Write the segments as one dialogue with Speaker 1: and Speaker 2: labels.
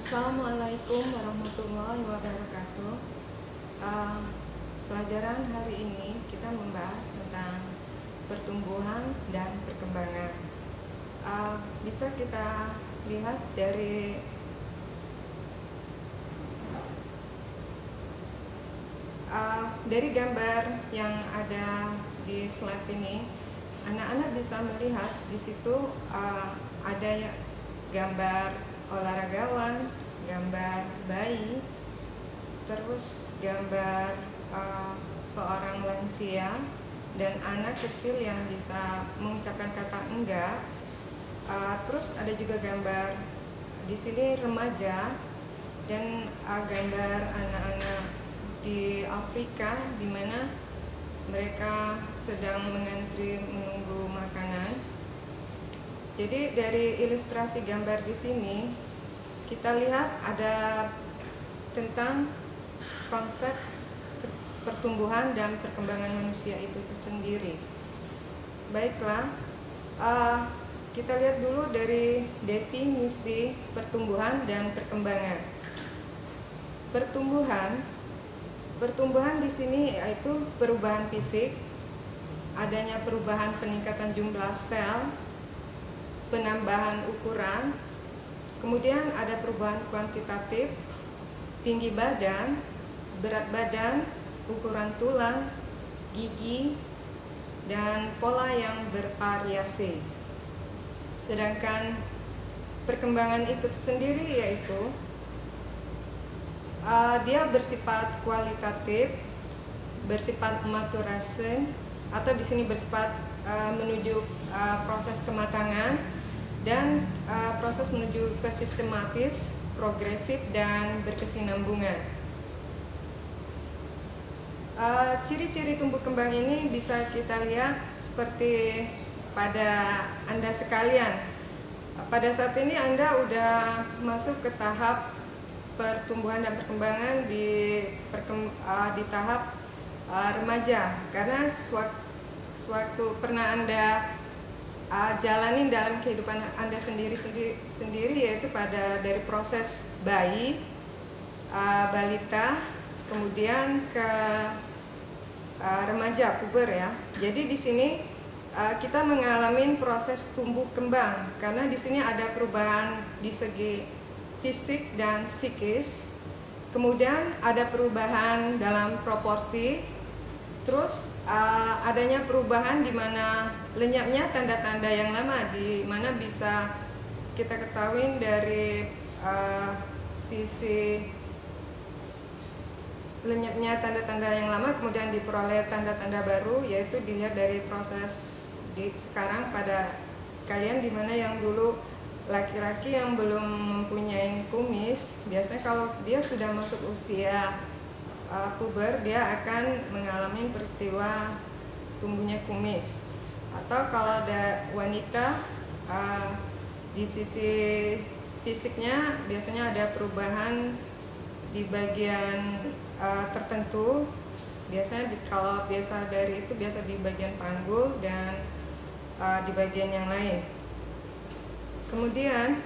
Speaker 1: Assalamualaikum warahmatullahi wabarakatuh. Pelajaran hari ini kita membahas tentang pertumbuhan dan perkembangan. Bisa kita lihat dari gambar yang ada di slide ini, anak-anak bisa melihat di situ ada gambar olahragawan, gambar bayi, terus gambar seorang lansia dan anak kecil yang bisa mengucapkan kata enggak. Terus ada juga gambar di sini remaja dan gambar anak-anak di Afrika di mana mereka sedang mengantri menunggu makanan. Jadi dari ilustrasi gambar di sini kita lihat ada tentang konsep pertumbuhan dan perkembangan manusia itu sendiri. Baiklah, kita lihat dulu dari definisi pertumbuhan dan perkembangan. Pertumbuhan di sini yaitu perubahan fisik, adanya perubahan peningkatan jumlah sel, penambahan ukuran, kemudian ada perubahan kuantitatif, tinggi badan, berat badan, ukuran tulang, gigi, dan pola yang bervariasi. Sedangkan perkembangan itu sendiri yaitu dia bersifat kualitatif, bersifat maturasi, atau di sini bersifat menuju proses kematangan dan proses menuju ke sistematis, progresif, dan berkesinambungan. Ciri-ciri tumbuh kembang ini bisa kita lihat seperti pada Anda sekalian. Pada saat ini Anda udah masuk ke tahap pertumbuhan dan perkembangan di tahap remaja, karena sewaktu pernah Anda jalani dalam kehidupan Anda sendiri yaitu dari proses bayi, balita, kemudian ke remaja, puber ya. Jadi di sini kita mengalami proses tumbuh kembang karena di sini ada perubahan di segi fisik dan psikis. Kemudian ada perubahan dalam proporsi. Terus adanya perubahan di mana lenyapnya tanda-tanda yang lama, di mana bisa kita ketahui dari sisi lenyapnya tanda-tanda yang lama, kemudian diperoleh tanda-tanda baru, yaitu dilihat dari proses sekarang pada kalian, di mana yang dulu laki-laki yang belum mempunyai kumis, biasanya kalau dia sudah masuk usia puber, dia akan mengalami peristiwa tumbuhnya kumis. Atau kalau ada wanita, di sisi fisiknya biasanya ada perubahan di bagian tertentu. Biasanya kalau biasa dari itu biasa di bagian panggul dan di bagian yang lain. Kemudian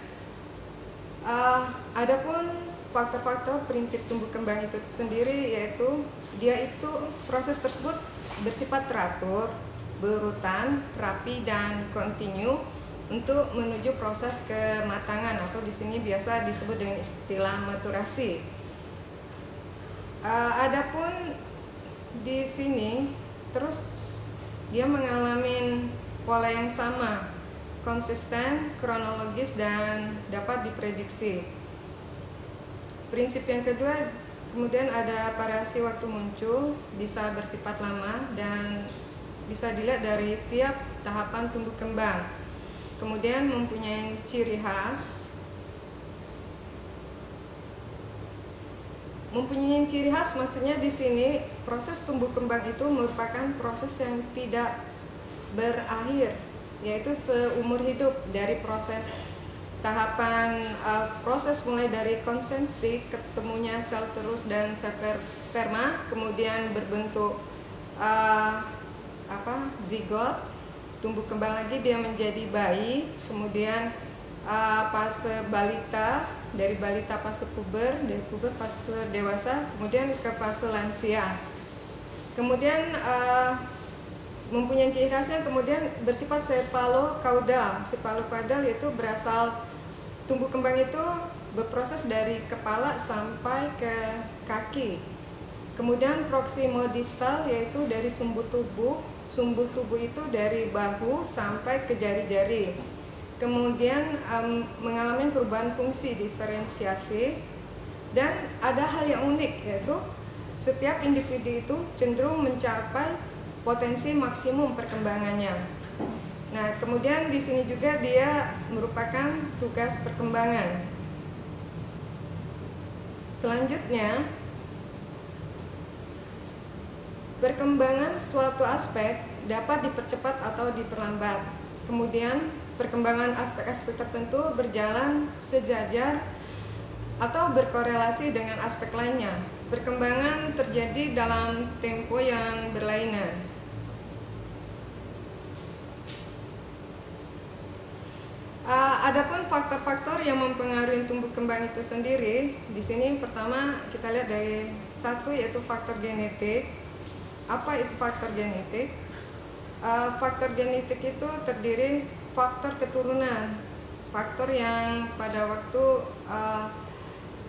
Speaker 1: adapun faktor-faktor prinsip tumbuh kembang itu sendiri, yaitu proses tersebut bersifat teratur, berurutan, rapi, dan kontinu untuk menuju proses kematangan, atau di sini biasa disebut dengan istilah maturasi. Adapun di sini terus dia mengalami pola yang sama, konsisten, kronologis, dan dapat diprediksi. Prinsip yang kedua, kemudian ada variasi waktu muncul, bisa bersifat lama dan bisa dilihat dari tiap tahapan tumbuh kembang. Kemudian mempunyai ciri khas. Mempunyai ciri khas maksudnya di sini proses tumbuh kembang itu merupakan proses yang tidak berakhir, yaitu seumur hidup, dari proses tahapan proses mulai dari konsensi, ketemunya sel telur dan sperma, kemudian berbentuk zigot, tumbuh kembang lagi dia menjadi bayi, kemudian fase balita dari balita fase puber, dari puber fase dewasa, kemudian ke fase lansia. Kemudian mempunyai ciri khasnya kemudian bersifat cepalokaudal. Cepalokaudal yaitu berasal tumbuh kembang itu berproses dari kepala sampai ke kaki. Kemudian proksimodistal yaitu dari sumbu tubuh. Sumbu tubuh itu dari bahu sampai ke jari-jari. Kemudian mengalami perubahan fungsi diferensiasi, dan ada hal yang unik yaitu setiap individu itu cenderung mencapai potensi maksimum perkembangannya. Nah, kemudian di sini juga dia merupakan tugas perkembangan. Selanjutnya, perkembangan suatu aspek dapat dipercepat atau diperlambat. Kemudian, perkembangan aspek-aspek tertentu berjalan sejajar atau berkorelasi dengan aspek lainnya. Perkembangan terjadi dalam tempo yang berlainan. Adapun faktor-faktor yang mempengaruhi tumbuh kembang itu sendiri, di sini pertama kita lihat dari satu yaitu faktor genetik. Apa itu faktor genetik? Faktor genetik itu terdiri faktor keturunan, faktor yang pada waktu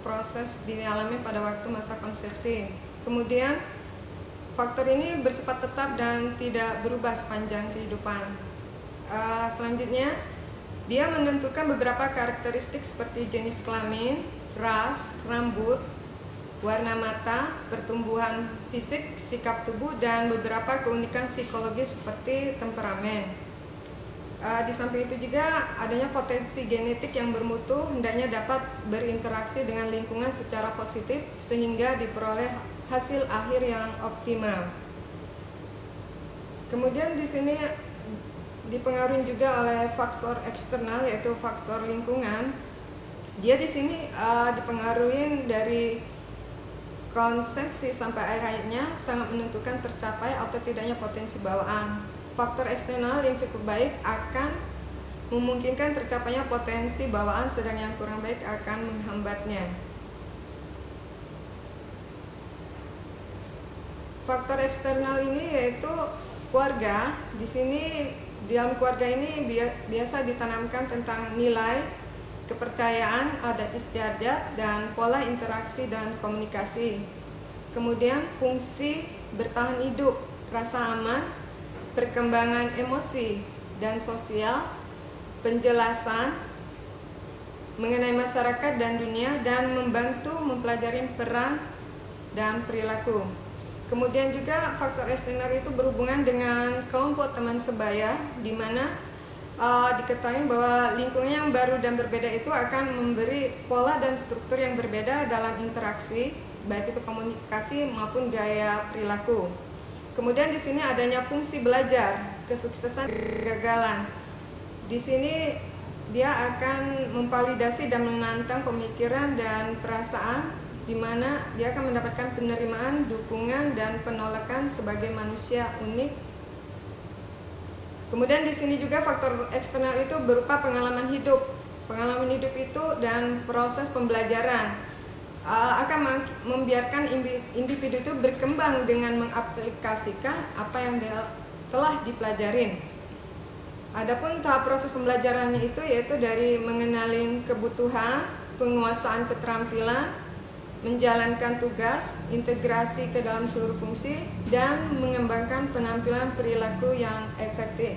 Speaker 1: proses dialami pada waktu masa konsepsi. Kemudian faktor ini bersifat tetap dan tidak berubah sepanjang kehidupan. Selanjutnya, dia menentukan beberapa karakteristik seperti jenis kelamin, ras, rambut, warna mata, pertumbuhan fisik, sikap tubuh, dan beberapa keunikan psikologis seperti temperamen. Di samping itu juga adanya potensi genetik yang bermutu hendaknya dapat berinteraksi dengan lingkungan secara positif sehingga diperoleh hasil akhir yang optimal. Kemudian di sini dipengaruhi juga oleh faktor eksternal yaitu faktor lingkungan. Dia di sini dipengaruhi dari konsepsi sampai akhir hayatnya sangat menentukan tercapai atau tidaknya potensi bawaan. Faktor eksternal yang cukup baik akan memungkinkan tercapainya potensi bawaan, sedang yang kurang baik akan menghambatnya. Faktor eksternal ini yaitu keluarga. Di sini di dalam keluarga ini biasa ditanamkan tentang nilai, kepercayaan, adat istiadat, dan pola interaksi dan komunikasi. Kemudian fungsi bertahan hidup, rasa aman, perkembangan emosi dan sosial, penjelasan mengenai masyarakat dan dunia, dan membantu mempelajari peran dan perilaku. Kemudian juga faktor eksternal itu berhubungan dengan kelompok teman sebaya, di mana diketahui bahwa lingkungan yang baru dan berbeda itu akan memberi pola dan struktur yang berbeda dalam interaksi, baik itu komunikasi maupun gaya perilaku. Kemudian di sini adanya fungsi belajar, kesuksesan, kegagalan. Di sini dia akan memvalidasi dan menantang pemikiran dan perasaan, di mana dia akan mendapatkan penerimaan, dukungan, dan penolakan sebagai manusia unik. Kemudian di sini juga faktor eksternal itu berupa pengalaman hidup. Pengalaman hidup itu dan proses pembelajaran akan membiarkan individu itu berkembang dengan mengaplikasikan apa yang telah dipelajarin. Adapun tahap proses pembelajarannya itu yaitu dari mengenalin kebutuhan, penguasaan keterampilan, menjalankan tugas, integrasi ke dalam seluruh fungsi, dan mengembangkan penampilan perilaku yang efektif.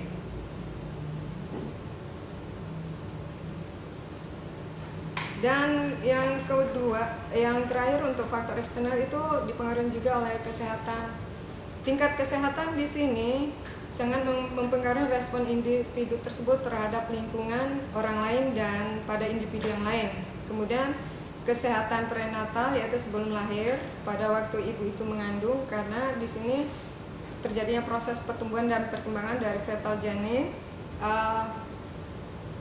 Speaker 1: Dan yang kedua, yang terakhir untuk faktor eksternal itu dipengaruhi juga oleh kesehatan. Tingkat kesehatan di sini sangat mempengaruhi respon individu tersebut terhadap lingkungan, orang lain, dan pada individu yang lain. Kemudian kesehatan prenatal yaitu sebelum lahir, pada waktu ibu itu mengandung, karena di sini terjadinya proses pertumbuhan dan perkembangan dari fetal janin.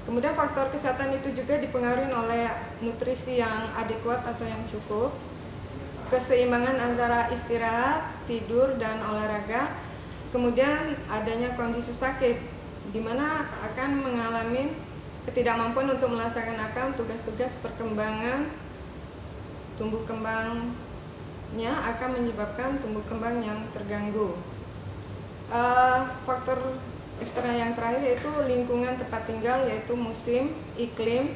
Speaker 1: Kemudian faktor kesehatan itu juga dipengaruhi oleh nutrisi yang adekuat atau yang cukup, keseimbangan antara istirahat, tidur, dan olahraga. Kemudian adanya kondisi sakit, di mana akan mengalami ketidakmampuan untuk melaksanakan tugas-tugas perkembangan tumbuh kembangnya akan menyebabkan tumbuh kembang yang terganggu. Faktor eksternal yang terakhir yaitu lingkungan tempat tinggal, yaitu musim, iklim,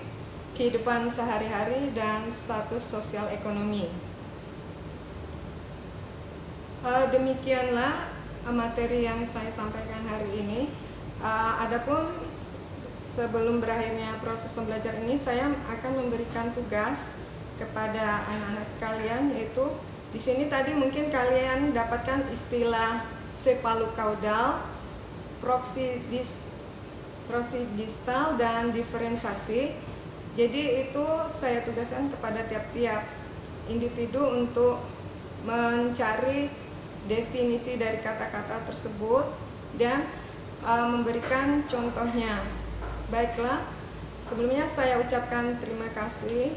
Speaker 1: kehidupan sehari-hari, dan status sosial ekonomi. Demikianlah materi yang saya sampaikan hari ini. Adapun sebelum berakhirnya proses pembelajaran ini, saya akan memberikan tugas kepada anak-anak sekalian, yaitu di sini tadi mungkin kalian dapatkan istilah sepalukaudal, proksidistal, dan diferensiasi. Jadi itu saya tugaskan kepada tiap-tiap individu untuk mencari definisi dari kata-kata tersebut dan memberikan contohnya. Baiklah, sebelumnya saya ucapkan terima kasih.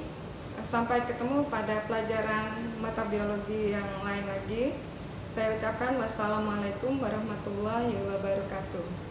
Speaker 1: Sampai ketemu pada pelajaran mata biologi yang lain lagi. Saya ucapkan wassalamualaikum warahmatullahi wabarakatuh.